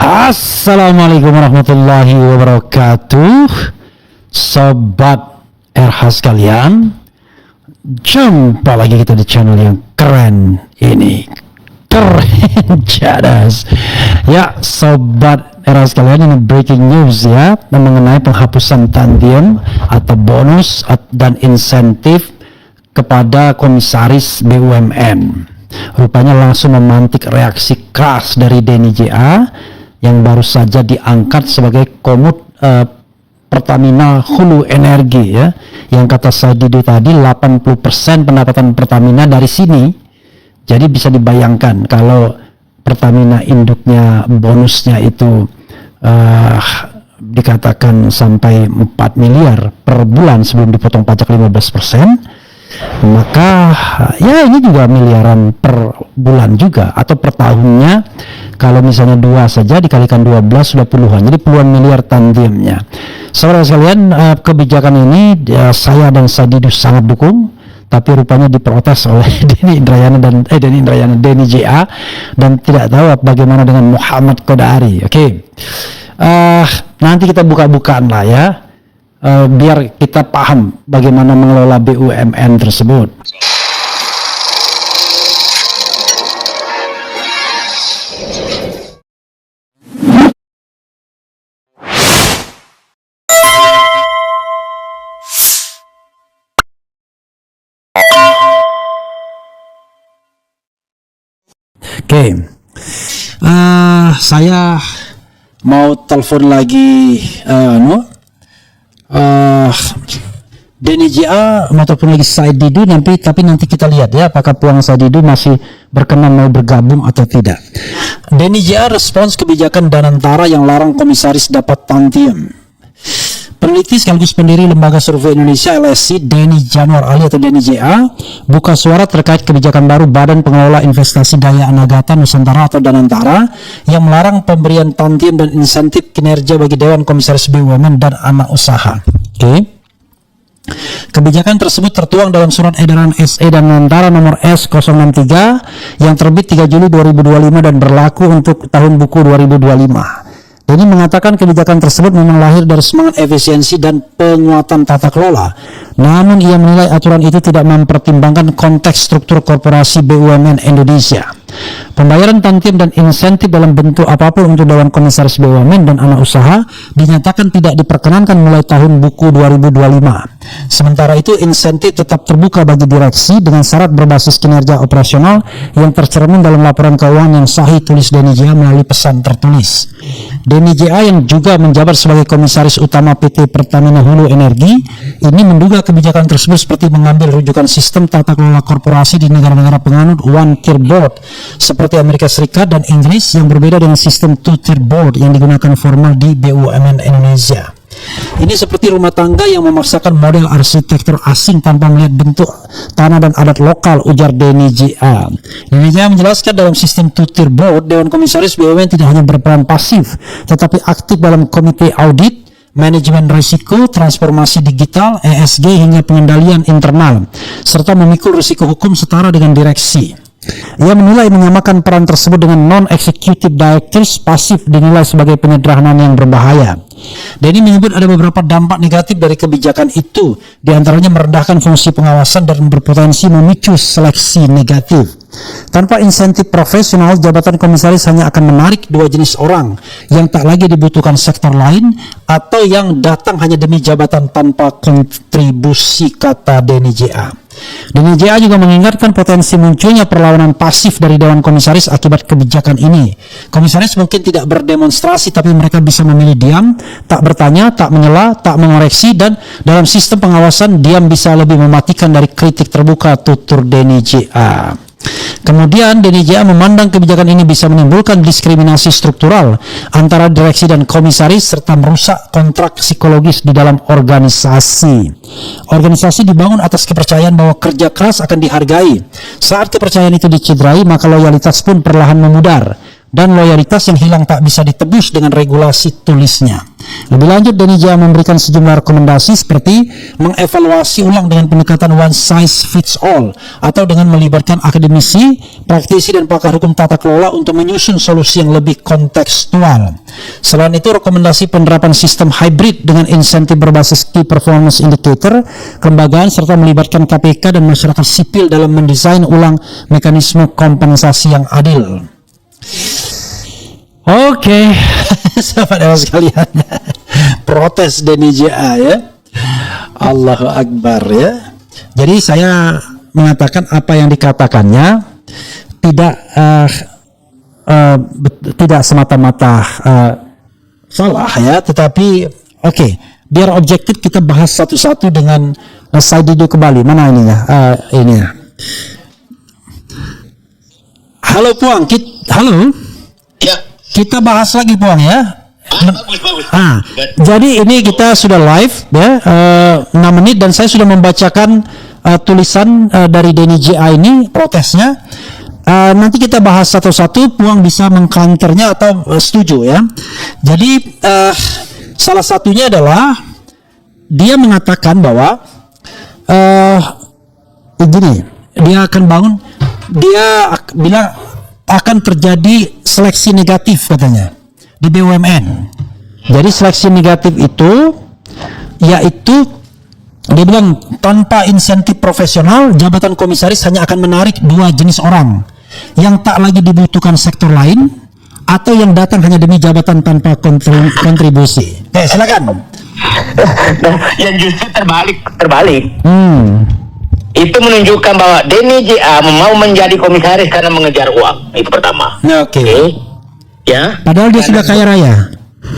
Assalamualaikum warahmatullahi wabarakatuh. Sobat RH sekalian, jumpa lagi kita di channel yang keren ini. Keren jadas. Ya, sobat RH sekalian, ini breaking news ya, mengenai penghapusan tantium atau bonus dan insentif kepada komisaris BUMN. Rupanya langsung memantik reaksi keras dari Denny JA yang baru saja diangkat sebagai komut Pertamina Hulu Energi ya, yang kata Sadidu tadi 80% pendapatan Pertamina dari sini. Jadi bisa dibayangkan kalau Pertamina induknya bonusnya itu dikatakan sampai 4 miliar per bulan sebelum dipotong pajak 15%, maka ya ini juga miliaran per bulan juga, atau per tahunnya kalau misalnya 2 saja dikalikan 12 sudah puluhan, jadi puluhan miliar tantiemnya. Saudara sekalian, kebijakan ini saya dan Sadidu sangat dukung, tapi rupanya diprotes oleh Denny JA dan tidak tahu bagaimana dengan Muhammad Kodari. Nanti kita buka-bukaan lah ya, biar kita paham bagaimana mengelola BUMN tersebut. Saya mau telepon lagi Denny JA, mau telepon lagi Sadidu tapi nanti kita lihat ya apakah peluang Sadidu masih berkenan mau bergabung atau tidak. Denny JA respons kebijakan Danantara yang larang komisaris dapat tantium. Peneliti sekaligus pendiri Lembaga Survei Indonesia LSI Denny Januar Ali atau Denny JA buka suara terkait kebijakan baru Badan Pengelola Investasi Daya Anagata Nusantara atau Danantara yang melarang pemberian tantium dan insentif kinerja bagi Dewan Komisaris BUMN dan anak usaha. Kebijakan tersebut tertuang dalam Surat Edaran SE Danantara nomor S063 yang terbit 3 Juli 2025 dan berlaku untuk tahun buku 2025. Denny mengatakan kebijakan tersebut memang lahir dari semangat efisiensi dan penguatan tata kelola. Namun ia menilai aturan itu tidak mempertimbangkan konteks struktur korporasi BUMN Indonesia. Pembayaran tantium dan insentif dalam bentuk apapun untuk Dewan Komisaris BUMN dan anak usaha dinyatakan tidak diperkenankan mulai tahun buku 2025. Sementara itu insentif tetap terbuka bagi direksi dengan syarat berbasis kinerja operasional yang tercermin dalam laporan keuangan yang sahih, tulis Denny JA melalui pesan tertulis. Denny JA yang juga menjabat sebagai komisaris utama PT Pertamina Hulu Energi ini menduga kebijakan tersebut seperti mengambil rujukan sistem tata kelola korporasi di negara-negara penganut One Tier Board seperti Amerika Serikat dan Inggris yang berbeda dengan sistem Two Tier Board yang digunakan formal di BUMN Indonesia. Ini seperti rumah tangga yang memaksakan model arsitektur asing tanpa melihat bentuk tanah dan adat lokal, ujar Denny JA. Denny JA menjelaskan dalam sistem Two Tier Board, Dewan Komisaris BUMN tidak hanya berperan pasif, tetapi aktif dalam komite audit, manajemen risiko, transformasi digital, ESG hingga pengendalian internal, serta memikul risiko hukum setara dengan direksi. Ia menilai menyamakan peran tersebut dengan non-executive directors pasif dinilai sebagai penyederhanaan yang berbahaya. Denny menyebut ada beberapa dampak negatif dari kebijakan itu, diantaranya merendahkan fungsi pengawasan dan berpotensi memicu seleksi negatif. Tanpa insentif profesional, jabatan komisaris hanya akan menarik 2 jenis orang yang tak lagi dibutuhkan sektor lain atau yang datang hanya demi jabatan tanpa kontribusi, kata Denny JA. Denny JA juga mengingatkan potensi munculnya perlawanan pasif dari Dewan Komisaris akibat kebijakan ini. Komisaris mungkin tidak berdemonstrasi, tapi mereka bisa memilih diam, tak bertanya, tak menyela, tak mengoreksi, dan dalam sistem pengawasan diam bisa lebih mematikan dari kritik terbuka, tutur Denny JA. Kemudian Denny JA memandang kebijakan ini bisa menimbulkan diskriminasi struktural antara direksi dan komisaris serta merusak kontrak psikologis di dalam organisasi. Organisasi dibangun atas kepercayaan bahwa kerja keras akan dihargai. Saat kepercayaan itu dicederai, maka loyalitas pun perlahan memudar. dan loyalitas yang hilang tak bisa ditebus dengan regulasi tulisnya. Lebih lanjut, Denny J. memberikan sejumlah rekomendasi seperti mengevaluasi ulang dengan pendekatan one size fits all atau dengan melibatkan akademisi, praktisi, dan pakar hukum tata kelola untuk menyusun solusi yang lebih kontekstual. Selain itu, rekomendasi penerapan sistem hybrid dengan insentif berbasis key performance indicator, kelembagaan, serta melibatkan KPK dan masyarakat sipil dalam mendesain ulang mekanisme kompensasi yang adil. Oke, sahabat dewa sekalian, protes Denny J.A. ya, Allahu Akbar ya. Jadi saya mengatakan apa yang dikatakannya tidak semata-mata salah ya, tetapi oke, biar objektif kita bahas satu-satu dengan saya duduk kembali. Mana ini ya? Ini ya. Halo Puang, halo. Ya. Kita bahas lagi Puang ya. Bagus. Jadi ini kita sudah live ya, 6 menit dan saya sudah membacakan tulisan dari Denny J.A. ini, protesnya. Nanti kita bahas satu-satu, Puang bisa mengcounternya atau setuju ya. Jadi salah satunya adalah dia mengatakan bahwa gini, dia akan bangun, dia bilang akan terjadi seleksi negatif katanya di BUMN. Jadi seleksi negatif itu yaitu dia bilang tanpa insentif profesional, jabatan komisaris hanya akan menarik 2 jenis orang, yang tak lagi dibutuhkan sektor lain atau yang datang hanya demi jabatan tanpa kontribusi. Silakan. Yang justru terbalik. Itu menunjukkan bahwa Denny J.A. mau menjadi komisaris karena mengejar uang. Itu pertama. Oke. Ya. Padahal dia sudah kaya raya.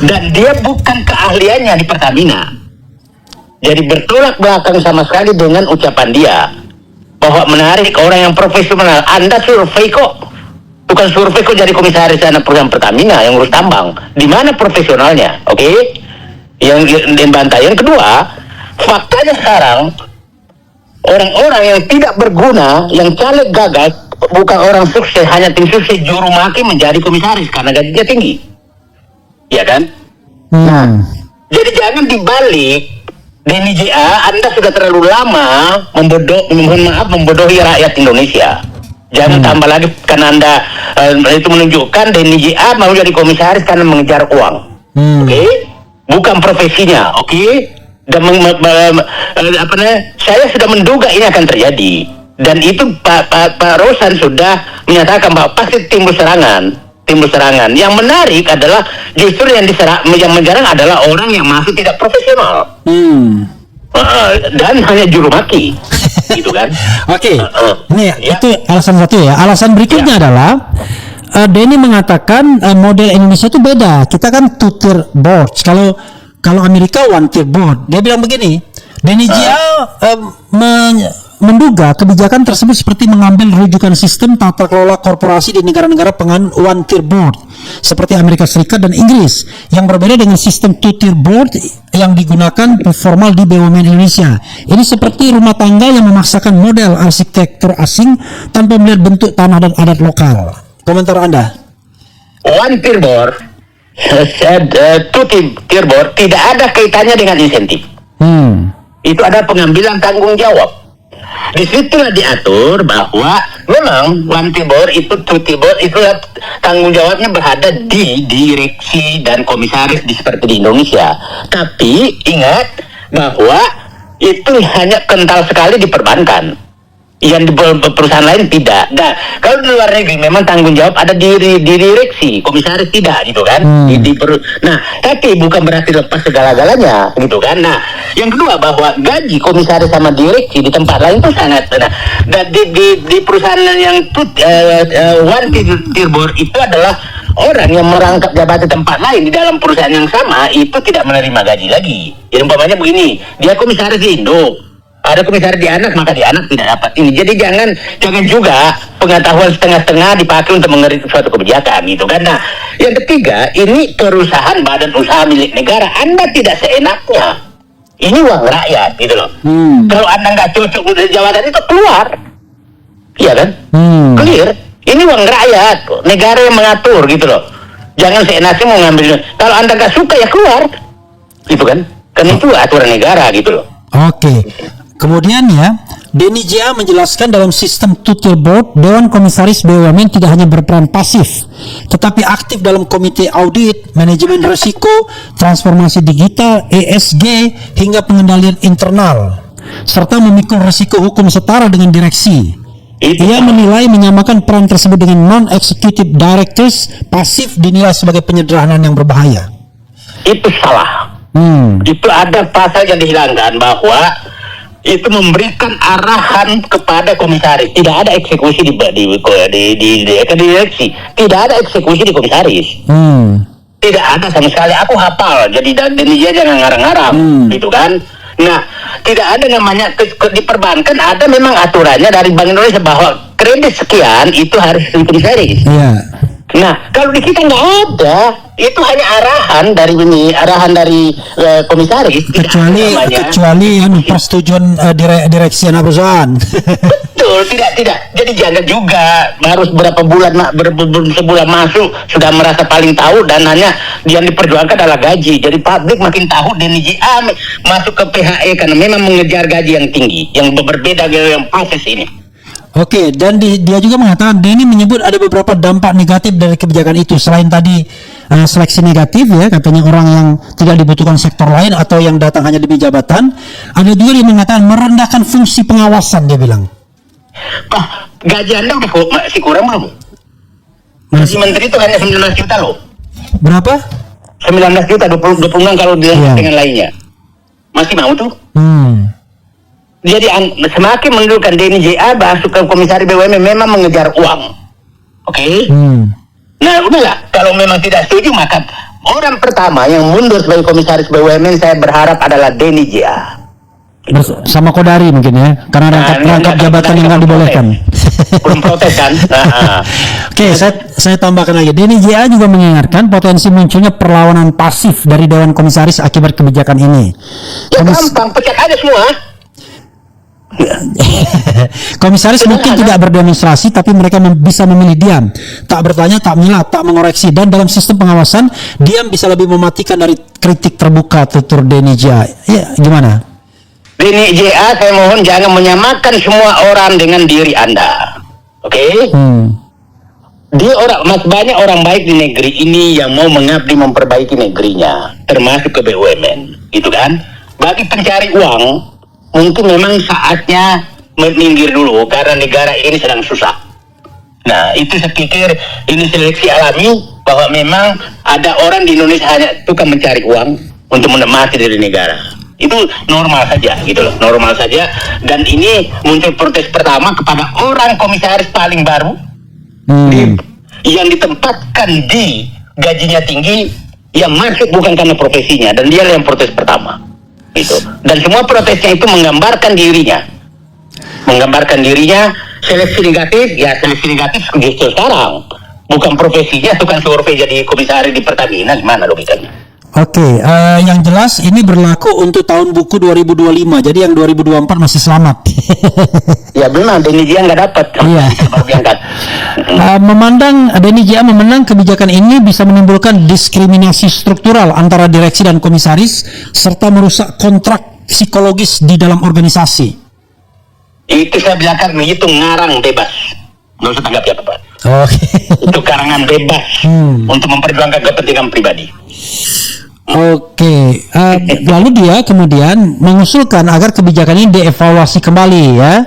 Dan dia bukan keahliannya di Pertamina. Jadi bertolak belakang sama sekali dengan ucapan dia bahwa menarik orang yang profesional. Anda survei kok, bukan survei kok jadi komisaris anak perusahaan Pertamina yang urus tambang. Di mana profesionalnya? Oke. Yang dibantah. Yang kedua, faktanya sekarang orang-orang yang tidak berguna, yang caleg gagal, bukan orang sukses, hanya tim sukses, juru maki menjadi komisaris karena gajinya tinggi. Ya kan? Jadi jangan dibalik. Denny J.A., Anda sudah terlalu lama membodohi rakyat Indonesia. Jangan tambah lagi karena Anda itu menunjukkan Denny J.A. mau jadi komisaris karena mengejar uang. Oke? Bukan profesinya, oke? Dan saya sudah menduga ini akan terjadi, dan itu Pak Rosan sudah menyatakan bahwa pasti timbul serangan. Yang menarik adalah justru yang menyerang adalah orang yang masih tidak profesional dan hanya juru maki, gitu kan? Oke. Ini itu alasan satu ya. Alasan berikutnya adalah Denny mengatakan model Indonesia itu beda. Kita kan two-tier boards. Kalau Amerika one tier board. Dia bilang begini, Denny J.A. menduga kebijakan tersebut seperti mengambil rujukan sistem tata kelola korporasi di negara-negara penganut one tier board seperti Amerika Serikat dan Inggris, yang berbeda dengan sistem two tier board yang digunakan formal di BUMN Indonesia. Ini seperti rumah tangga yang memaksakan model arsitektur asing tanpa melihat bentuk tanah dan adat lokal. Komentar Anda? One tier board, two tier board tidak ada kaitannya dengan insentif. Itu ada pengambilan tanggung jawab. Disitulah diatur bahwa memang one tier board itu two tier board itu tanggung jawabnya berada di direksi dan komisaris seperti di Indonesia. Tapi ingat bahwa itu hanya kental sekali di perbankan. Yang di perusahaan lain tidak. Nah, kalau di luar negeri memang tanggung jawab ada di direksi, komisaris tidak, gitu kan? Nah, tapi bukan berarti lepas segala-galanya, gitu kan? Nah, yang kedua bahwa gaji komisaris sama direksi di tempat lain itu sangat. Nah, dan di perusahaan yang one tier board itu adalah orang yang merangkap jabatan tempat lain di dalam perusahaan yang sama itu tidak menerima gaji lagi. Jadi umpamanya begini, dia komisaris di Indo. Ada komisaris di anak, maka di anak tidak dapat ini. Jadi jangan juga pengetahuan setengah-setengah dipakai untuk mengerti suatu kebijakan, gitu kan. Nah, yang ketiga, ini perusahaan badan usaha milik negara. Anda tidak seenaknya. Ini uang rakyat, gitu loh. Kalau Anda nggak cocok untuk jabatan itu, keluar. Iya kan? Clear. Ini uang rakyat, negara yang mengatur gitu loh. Jangan seenaknya mau ngambil. Kalau Anda gak suka ya keluar, gitu kan? Kan itu aturan negara gitu loh. Oke. Kemudian ya, Denny JA menjelaskan dalam sistem Two-Tier Board, Dewan Komisaris BUMN tidak hanya berperan pasif, tetapi aktif dalam komite audit, manajemen risiko, transformasi digital, ESG, hingga pengendalian internal, serta memikul risiko hukum setara dengan direksi. Ia menilai menyamakan peran tersebut dengan non-executive directors pasif dinilai sebagai penyederhanaan yang berbahaya. Itu salah. Itu ada pasal yang dihilangkan bahwa itu memberikan arahan kepada komisaris. Tidak ada eksekusi di direksi. Tidak ada eksekusi di komisaris. Tidak ada sama sekali. Aku hafal. Jadi dan dia jangan ngarang-ngarang, gitu kan? Nah, tidak ada namanya di perbankan ada memang aturannya dari Bank Indonesia bahwa kredit sekian itu harus di komisaris. Nah, kalau di kita nggak ada, itu hanya arahan dari komisaris. Kecuali persetujuan direksi anak perusahaan. Betul, tidak. Jadi jangan juga harus sebulan masuk sudah merasa paling tahu dananya yang diperjuangkan adalah gaji. Jadi publik makin tahu Denny JA masuk ke PHE karena memang mengejar gaji yang tinggi, yang berbeda dengan proses ini. Oke, dan dia juga mengatakan Denny menyebut ada beberapa dampak negatif dari kebijakan itu. Selain tadi seleksi negatif ya, katanya orang yang tidak dibutuhkan sektor lain atau yang datang hanya demi jabatan. Ada juga yang mengatakan merendahkan fungsi pengawasan, dia bilang. Gaji Anda udah masih kurang belum? Gaji menteri itu hanya 19 juta loh. Berapa? 19 juta, 26 kalau dengan lainnya. Masih mau tuh? Jadi semakin menunjukkan Denny JA masuk ke komisaris BUMN memang mengejar uang. Oke? Nah udahlah, kalau memang tidak setuju maka orang pertama yang mundur sebagai komisaris BUMN saya berharap adalah Denny JA. Sama Kodari mungkin ya, karena rangkap jabatan yang nggak dibolehkan. Belum protes kan? Oke, saya tambahkan lagi. Denny JA juga mengingatkan potensi munculnya perlawanan pasif dari Dewan Komisaris akibat kebijakan ini. Ya gampang, pecat aja semua. Komisaris mungkin tidak berdemonstrasi, tapi mereka bisa memilih diam, tak bertanya, tak menilai, tak mengoreksi, dan dalam sistem pengawasan diam bisa lebih mematikan dari kritik terbuka, tutur Denny JA. Ya, gimana? Denny JA, saya mohon jangan menyamakan semua orang dengan diri Anda. Oke? Dia banyak orang baik di negeri ini yang mau mengabdi memperbaiki negerinya, termasuk ke BUMN, gitu kan? Bagi pencari uang, mungkin memang saatnya meminggir dulu karena negara ini sedang susah. Nah, itu saya pikir ini seleksi alami bahwa memang ada orang di Indonesia hanya tukang mencari uang untuk menikmati dari negara. Itu normal saja gitu loh, normal saja. Dan ini muncul protes pertama kepada orang komisaris paling baru yang ditempatkan di gajinya tinggi, yang masuk bukan karena profesinya, dan dia yang protes pertama. Gitu. Dan semua protesnya itu menggambarkan dirinya seleksi negatif justru sekarang bukan profesinya, tukang survei jadi komisaris di Pertamina, gimana logikanya? Oke, yang jelas ini berlaku untuk tahun buku 2025, jadi yang 2024 masih selamat. Ya memang Denny JA nggak dapat. Iya. Denny JA memandang kebijakan ini bisa menimbulkan diskriminasi struktural antara direksi dan komisaris serta merusak kontrak psikologis di dalam organisasi. Itu saya bilangkan itu ngarang bebas, nggak usah tanggapi apa-apa. Itu karangan bebas untuk memperjuangkan kepentingan pribadi. Oke, lalu dia kemudian mengusulkan agar kebijakan ini dievaluasi kembali ya,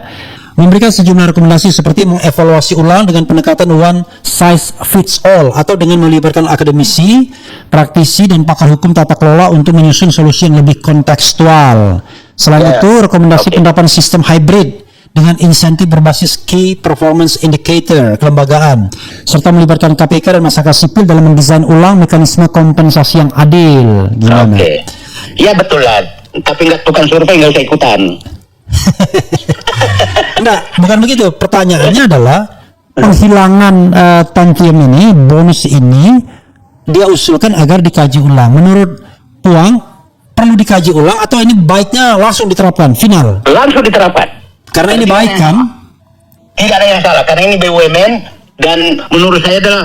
memberikan sejumlah rekomendasi seperti mengevaluasi ulang dengan pendekatan one size fits all atau dengan melibatkan akademisi, praktisi dan pakar hukum tata kelola untuk menyusun solusi yang lebih kontekstual. Selain itu, rekomendasi penerapan sistem hybrid dengan insentif berbasis key performance indicator kelembagaan serta melibatkan KPK dan masyarakat sipil dalam mendesain ulang mekanisme kompensasi yang adil. Gimana? Iya betul lah, tapi nggak tukang survei nggak usah ikutan. Enggak, bukan begitu. Pertanyaannya adalah penghilangan tantiem ini, bonus ini dia usulkan agar dikaji ulang. Menurut Puang perlu dikaji ulang atau ini baiknya langsung diterapkan final? Langsung diterapkan. Karena ini baik kan? Tidak ada yang salah, karena ini BUMN dan menurut saya adalah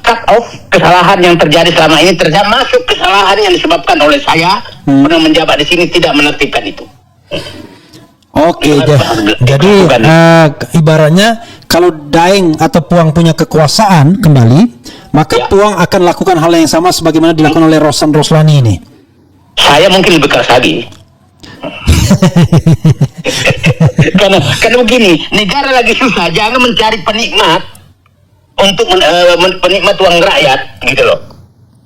cut off kesalahan yang terjadi selama ini, termasuk kesalahan yang disebabkan oleh saya pernah menjabat di sini tidak menertibkan itu. Oke, jadi ibaratnya kalau Daeng atau Puang punya kekuasaan kembali, maka Puang akan lakukan hal yang sama sebagaimana dilakukan oleh Rosan Roslani ini. Saya mungkin lebih keras lagi. karena begini, negara lagi susah, jangan mencari penikmat untuk penikmat uang rakyat, gitu loh.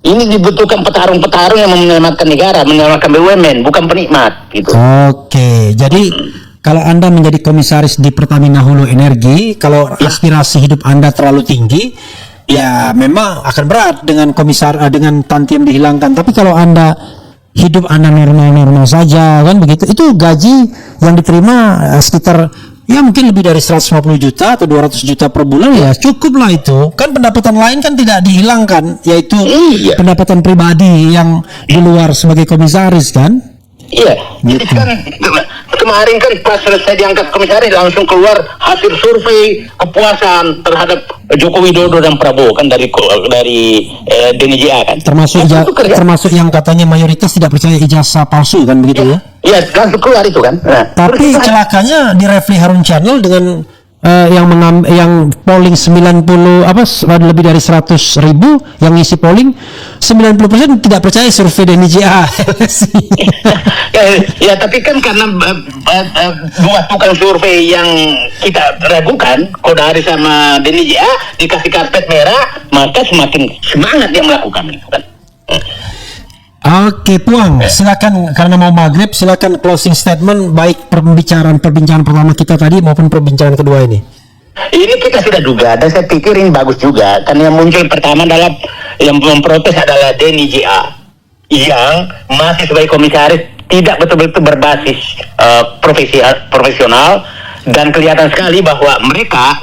Ini dibutuhkan petarung-petarung yang menyelamatkan negara, menyelamatkan BUMN, bukan penikmat, gitu. Oke, jadi kalau Anda menjadi komisaris di Pertamina Hulu Energi, kalau aspirasi hidup Anda terlalu tinggi, ya memang akan berat dengan dengan tantian dihilangkan. Tapi kalau Anda hidup Anda normal-normal saja, kan begitu, itu gaji yang diterima sekitar ya mungkin lebih dari 150 juta atau 200 juta per bulan, ya cukup lah itu. Kan pendapatan lain kan tidak dihilangkan, yaitu pendapatan pribadi yang di luar sebagai komisaris kan. Iya, jadi kan kemarin kan pas selesai diangkat komisaris langsung keluar hasil survei kepuasan terhadap Joko Widodo dan Prabowo kan dari DNJA kan. Termasuk yang katanya mayoritas tidak percaya ijazah palsu kan begitu ya? Iya, langsung keluar itu kan. Nah, tapi celakanya di Refli Harun Channel dengan yang polling 90 lebih dari 100.000 yang ngisi polling 90% tidak percaya survei DNJA. ya tapi kan karena dua tukang survei yang kita ragukan, Kodari sama DNJA dikasih karpet merah, maka semakin semangat dia melakukan itu kan. Oke, Puang, silakan, karena mau maghrib, silakan closing statement baik perbincangan pertama kita tadi maupun perbincangan kedua ini. Ini kita sudah duga dan saya pikir ini bagus juga, karena yang muncul pertama adalah yang memprotes adalah DNJA yang masih sebagai komisaris tidak betul-betul berbasis profesional. Dan kelihatan sekali bahwa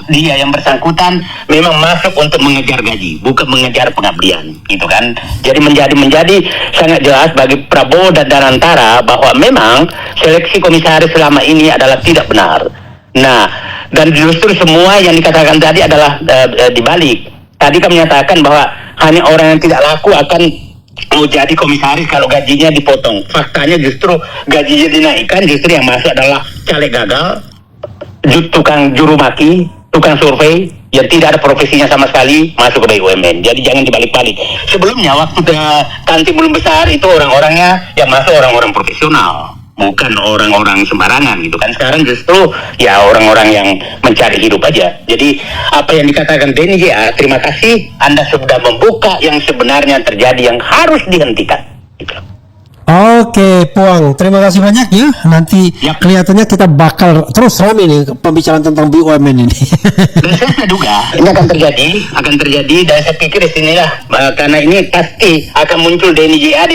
dia yang bersangkutan memang masuk untuk mengejar gaji, bukan mengejar pengabdian, gitu kan. Jadi menjadi sangat jelas bagi Prabowo dan Danantara bahwa memang seleksi komisaris selama ini adalah tidak benar. Nah, dan justru semua yang dikatakan tadi adalah dibalik. Tadi kami menyatakan bahwa hanya orang yang tidak laku akan mau jadi komisaris kalau gajinya dipotong. Faktanya justru gajinya dinaikkan, justru yang masuk adalah caleg gagal, tukang juru maki, tukang survei yang tidak ada profesinya sama sekali masuk ke BUMN. Jadi jangan dibalik-balik. Sebelumnya waktu Tanti belum besar itu orang-orangnya yang masuk orang-orang profesional, bukan orang-orang sembarangan gitu kan. Sekarang justru ya orang-orang yang mencari hidup aja. Jadi apa yang dikatakan DNJA, terima kasih Anda sudah membuka yang sebenarnya terjadi yang harus dihentikan. Gitu. Oke, Puang, terima kasih banyak ya. Nanti kelihatannya kita bakal terus ramai nih pembicaraan tentang BUMN ini. Dan saya duga ini akan terjadi dan saya pikir di sinilah karena ini pasti akan muncul DNJA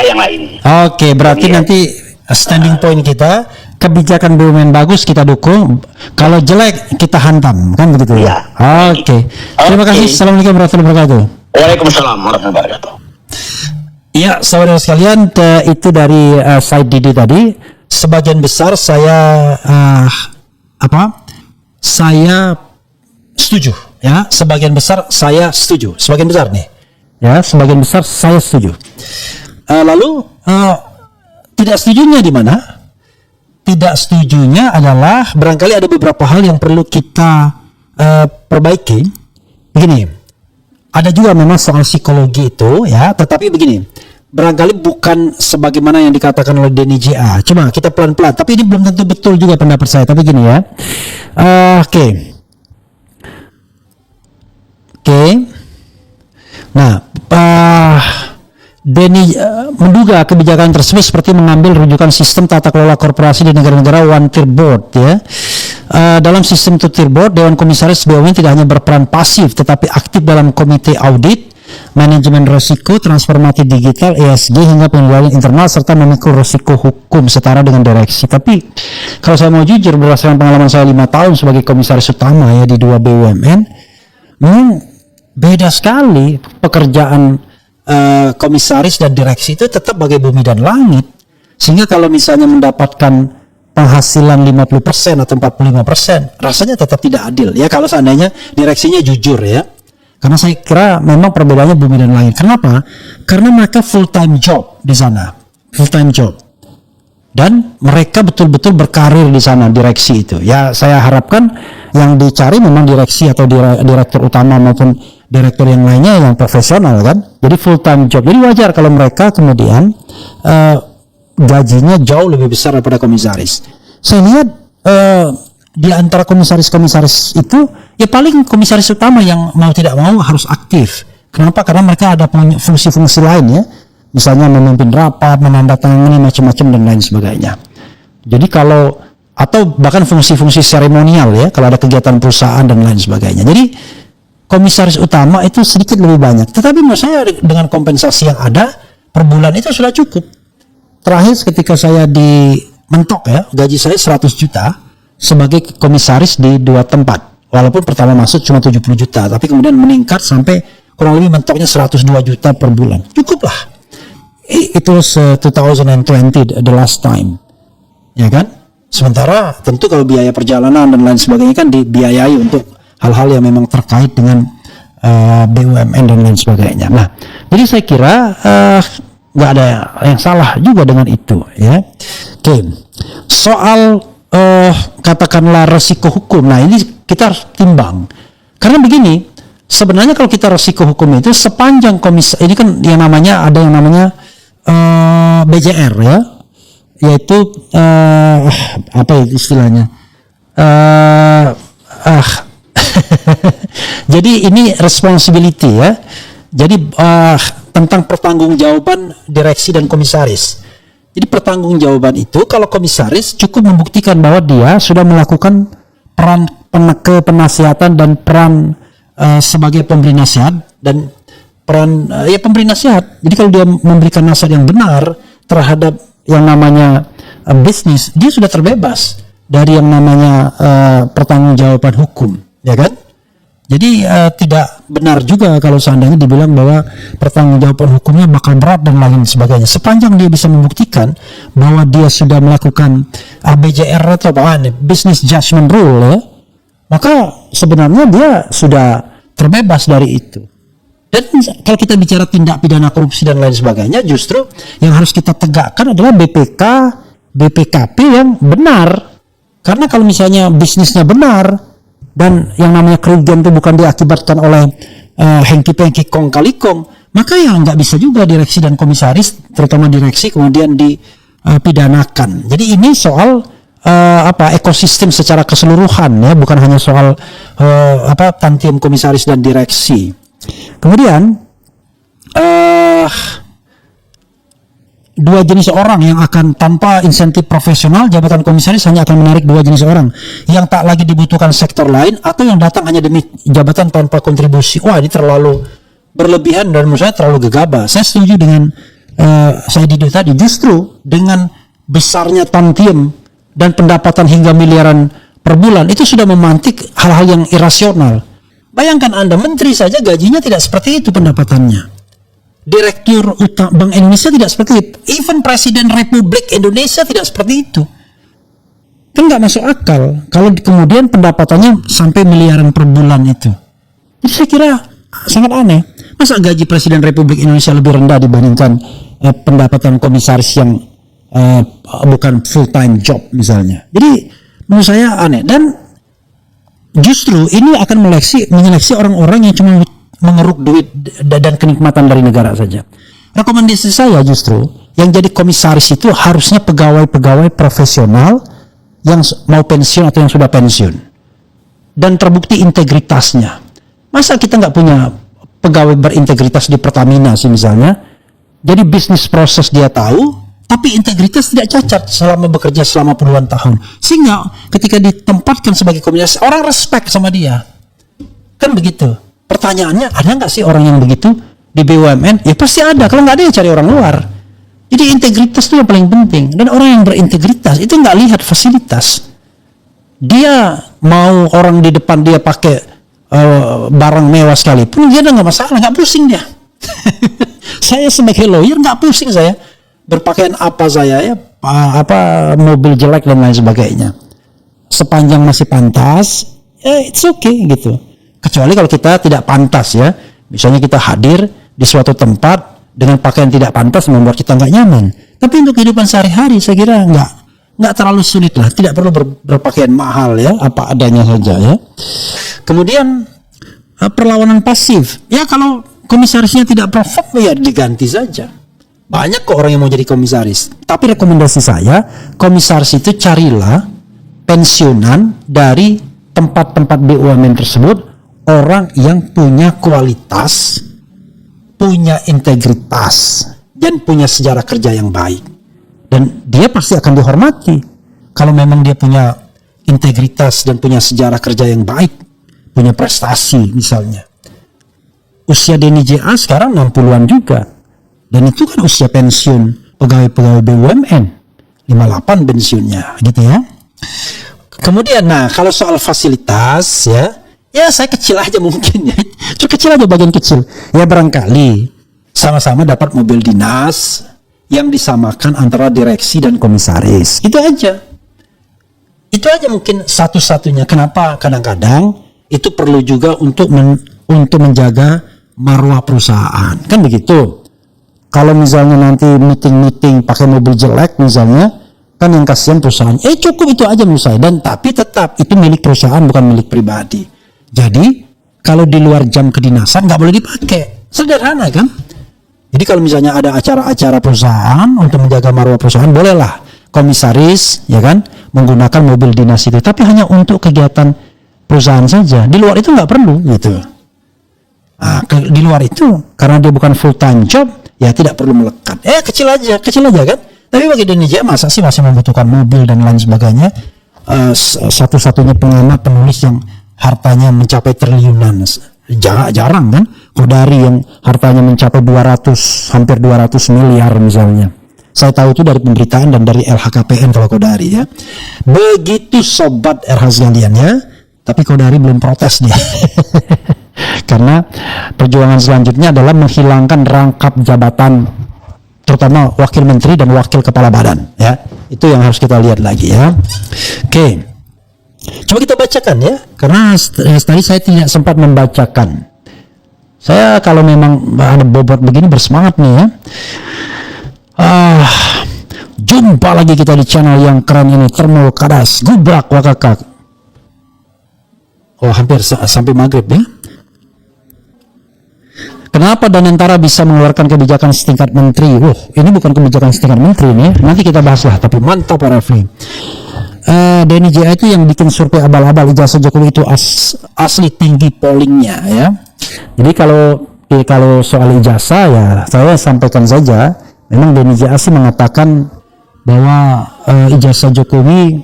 yang lain. Oke, berarti nanti standing point kita, kebijakan BUMN bagus kita dukung, kalau jelek kita hantam, kan begitu ya? Oke. Terima kasih. Assalamualaikum warahmatullahi wabarakatuh. Waalaikumsalam warahmatullahi wabarakatuh. Ya, saudara sekalian, itu dari Said Didi tadi. Sebagian besar saya setuju, ya. Sebagian besar saya setuju. Sebagian besar nih, ya. Sebagian besar saya setuju. Lalu tidak setujunya di mana? Tidak setujunya adalah barangkali ada beberapa hal yang perlu kita perbaiki. Begini, ada juga memang soal psikologi itu, ya. Tetapi begini, barangkali bukan sebagaimana yang dikatakan oleh DNJA. Cuma kita pelan-pelan. Tapi ini belum tentu betul juga pendapat saya. Tapi gini ya. Oke. Nah, Denny menduga kebijakan tersebut seperti mengambil rujukan sistem tata kelola korporasi di negara-negara one tier board, ya. Dalam sistem two tier board, Dewan Komisaris BUMN tidak hanya berperan pasif tetapi aktif dalam komite audit, manajemen risiko, transformasi digital, ESG hingga pengendalian internal serta memikul risiko hukum setara dengan direksi. Tapi kalau saya mau jujur, berdasarkan pengalaman saya 5 tahun sebagai komisaris utama ya di 2 BUMN, beda sekali pekerjaan komisaris dan direksi itu tetap bagai bumi dan langit. Sehingga kalau misalnya mendapatkan penghasilan 50% atau 45%, rasanya tetap tidak adil ya kalau seandainya direksinya jujur ya. Karena saya kira memang perbedaannya bumi dan langit. Kenapa? Karena mereka full time job di sana, full time job, dan mereka betul-betul berkarir di sana direksi itu. Ya saya harapkan yang dicari memang direksi atau direktur utama maupun direktur yang lainnya yang profesional kan. Jadi full time job. Jadi wajar kalau mereka kemudian gajinya jauh lebih besar daripada komisaris. Saya lihat di antara komisaris-komisaris itu ya paling komisaris utama yang mau tidak mau harus aktif. Kenapa? Karena mereka ada punya fungsi-fungsi lain ya. Misalnya memimpin rapat, menandatangani macam-macam dan lain sebagainya. Jadi kalau atau bahkan fungsi-fungsi seremonial ya kalau ada kegiatan perusahaan dan lain sebagainya. Jadi komisaris utama itu sedikit lebih banyak. Tetapi menurut saya dengan kompensasi yang ada per bulan itu sudah cukup. Terakhir ketika saya mentok ya, gaji saya 100 juta sebagai komisaris di 2 tempat. Walaupun pertama masuk cuma 70 juta, tapi kemudian meningkat sampai kurang lebih mentoknya 102 juta per bulan. Cukup lah. Itu 2020 the last time. Ya kan? Sementara tentu kalau biaya perjalanan dan lain sebagainya kan dibiayai untuk hal-hal yang memang terkait dengan BUMN dan lain sebagainya. Nah, jadi saya kira nggak ada yang salah juga dengan itu ya. Oke. Soal katakanlah resiko hukum. Nah, ini kita harus timbang. Karena begini, sebenarnya kalau kita resiko hukum itu sepanjang ini kan yang namanya ada yang namanya BJR ya. Yaitu apa ya istilahnya? Jadi ini responsibility ya. Jadi tentang pertanggungjawaban direksi dan komisaris. Jadi pertanggungjawaban itu kalau komisaris cukup membuktikan bahwa dia sudah melakukan peran kepenasihatan dan peran sebagai pemberi nasihat dan peran pemberi nasihat. Jadi kalau dia memberikan nasihat yang benar terhadap yang namanya bisnis, dia sudah terbebas dari yang namanya pertanggungjawaban hukum, ya kan? Jadi tidak benar juga kalau seandainya dibilang bahwa pertanggungjawaban hukumnya bakal berat dan lain sebagainya. Sepanjang dia bisa membuktikan bahwa dia sudah melakukan BJR atau business judgment rule ya, maka sebenarnya dia sudah terbebas dari itu. Dan kalau kita bicara tindak pidana korupsi dan lain sebagainya, justru yang harus kita tegakkan adalah BPK, BPKP yang benar. Karena kalau misalnya bisnisnya benar dan yang namanya kerugian itu bukan diakibatkan oleh hengki-pengki kong kali kong, maka ya nggak bisa juga direksi dan komisaris, terutama direksi kemudian dipidanakan. Jadi ini soal ekosistem secara keseluruhan ya, bukan hanya soal tantiem komisaris dan direksi. Kemudian dua jenis orang yang akan tanpa insentif profesional, jabatan komisaris hanya akan menarik dua jenis orang yang tak lagi dibutuhkan sektor lain atau yang datang hanya demi jabatan tanpa kontribusi. Wah, ini terlalu berlebihan dan menurut saya terlalu gegabah. Saya setuju dengan saya Dido tadi, justru dengan besarnya tantiem dan pendapatan hingga miliaran per bulan itu sudah memantik hal-hal yang irasional. Bayangkan Anda, menteri saja gajinya tidak seperti itu pendapatannya. Direktur utama Bank Indonesia tidak seperti itu. Even Presiden Republik Indonesia tidak seperti itu. Kan nggak masuk akal kalau kemudian pendapatannya sampai miliaran per bulan itu. Jadi saya kira sangat aneh. Masa gaji Presiden Republik Indonesia lebih rendah dibandingkan pendapatan komisaris yang bukan full time job misalnya. Jadi menurut saya aneh, dan justru ini akan menyeleksi orang-orang yang cuma mengeruk duit dan kenikmatan dari negara saja. Rekomendasi saya justru yang jadi komisaris itu harusnya pegawai-pegawai profesional yang mau pensiun atau yang sudah pensiun dan terbukti integritasnya. Masa kita nggak punya pegawai berintegritas di Pertamina sih misalnya? Jadi bisnis proses dia tahu, tapi integritas tidak cacat selama bekerja selama puluhan tahun. Sehingga ketika ditempatkan sebagai komisaris, orang respect sama dia. Kan begitu. Pertanyaannya, ada nggak sih orang yang begitu di BUMN? Ya pasti ada. Kalau nggak ada ya cari orang luar. Jadi integritas itu yang paling penting. Dan orang yang berintegritas itu nggak lihat fasilitas. Dia mau orang di depan dia pakai barang mewah sekalipun, dia udah nggak masalah, nggak pusing dia. Saya sebagai lawyer nggak pusing saya. Berpakaian apa saya ya, mobil jelek dan lain sebagainya. Sepanjang masih pantas, ya it's okay gitu. Kecuali kalau kita tidak pantas ya. Misalnya kita hadir di suatu tempat dengan pakaian tidak pantas membuat kita nggak nyaman. Tapi untuk kehidupan sehari-hari saya kira nggak terlalu sulit lah. Tidak perlu berpakaian mahal ya, apa adanya saja ya. Kemudian perlawanan pasif. Ya kalau komisarisnya tidak perform ya diganti saja. Banyak kok orang yang mau jadi komisaris. Tapi rekomendasi saya, komisaris itu carilah pensiunan dari tempat-tempat BUMN tersebut, orang yang punya kualitas, punya integritas, dan punya sejarah kerja yang baik. Dan dia pasti akan dihormati. Kalau memang dia punya integritas dan punya sejarah kerja yang baik, punya prestasi misalnya. Usia Denny JA sekarang 60-an juga. Dan itu kan usia pensiun pegawai-pegawai BUMN. 58 pensiunnya gitu ya. Kemudian kalau soal fasilitas ya saya kecil aja mungkin ya. Kecil aja bagian kecil. Ya barangkali sama-sama dapat mobil dinas yang disamakan antara direksi dan komisaris. Itu aja. Itu aja mungkin satu-satunya. Kenapa kadang-kadang itu perlu juga untuk menjaga marwah perusahaan. Kan begitu. Kalau misalnya nanti meeting pakai mobil jelek misalnya, kan yang kasihan perusahaan. Cukup itu aja menurut saya. Dan tapi tetap itu milik perusahaan bukan milik pribadi. Jadi kalau di luar jam kedinasan nggak boleh dipakai. Sederhana kan? Jadi kalau misalnya ada acara-acara perusahaan untuk menjaga marwah perusahaan, bolehlah komisaris ya kan menggunakan mobil dinas itu. Tapi hanya untuk kegiatan perusahaan saja. Di luar itu nggak perlu gitu. Di luar itu karena dia bukan full time job, ya tidak perlu melekat. Kecil aja kan. Tapi bagi Denny JA masa sih masih membutuhkan mobil dan lain sebagainya. Satu-satunya pengamat penulis yang hartanya mencapai triliunan, jarang kan. Kodari yang hartanya mencapai hampir 200 miliar misalnya. Saya tahu itu dari pemberitaan dan dari LHKPN kalau Kodari ya. Begitu sobat RH sekalian ya. Tapi Kodari belum protes dia. Karena perjuangan selanjutnya adalah menghilangkan rangkap jabatan terutama wakil menteri dan wakil kepala badan ya. Itu yang harus kita lihat lagi ya. Oke. Coba kita bacakan ya. Karena tadi saya tidak sempat membacakan. Saya kalau memang ada bobot begini bersemangat nih ya. Jumpa lagi kita di channel yang keren ini, Termul Kadas Gubrak Wakakak. Hampir sampai maghrib ya. Kenapa Danantara bisa mengeluarkan kebijakan setingkat menteri? Ini bukan kebijakan setingkat menteri nih. Nanti kita bahas lah. Tapi mantap para Rafli. Denny JA itu yang bikin survei abal-abal ijazah Jokowi itu asli tinggi pollingnya ya. Jadi kalau soal ijazah ya saya sampaikan saja. Memang Denny JA sih mengatakan bahwa ijazah Jokowi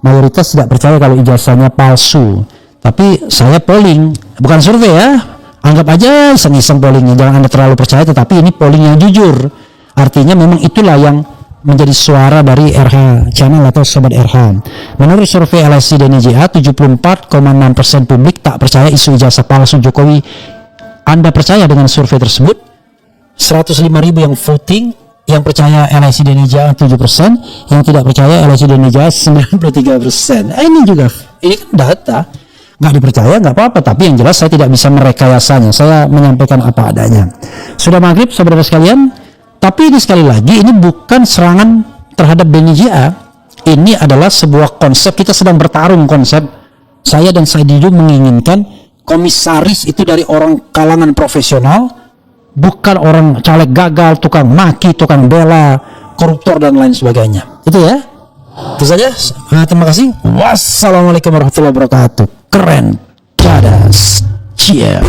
mayoritas tidak percaya kalau ijazahnya palsu. Tapi saya polling, bukan survei ya. Anggap aja iseng-iseng pollingnya, jangan Anda terlalu percaya, tetapi ini polling yang jujur. Artinya memang itulah yang menjadi suara dari RH Channel atau Sobat RH. Menurut survei LSI Denny JA, 74,6% publik tak percaya isu ijazah palsu Jokowi. Anda percaya dengan survei tersebut? 105.000 yang voting, yang percaya LSI Denny JA 7%, yang tidak percaya LSI Denny JA 93%. Ini kan data. Nggak dipercaya nggak apa-apa, tapi yang jelas saya tidak bisa merekayasanya. Saya menyampaikan apa adanya. Sudah maghrib saudara sekalian, tapi ini sekali lagi ini bukan serangan terhadap Denny JA. Ini adalah sebuah konsep, kita sedang bertarung konsep. Saya dan Saididu menginginkan komisaris itu dari orang kalangan profesional, bukan orang caleg gagal, tukang maki, tukang bela, koruptor dan lain sebagainya. Itu ya. Itu saja. Terima kasih. Wassalamualaikum warahmatullahi wabarakatuh. Keren. Kadas. Cheers.